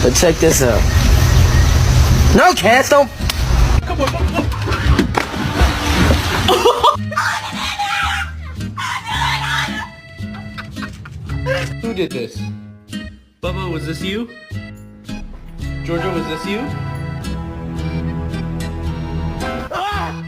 But check this out. No, cats, don't. Come on, come on. Who did this? Bubba, was this you? Georgia, was this you? Ah!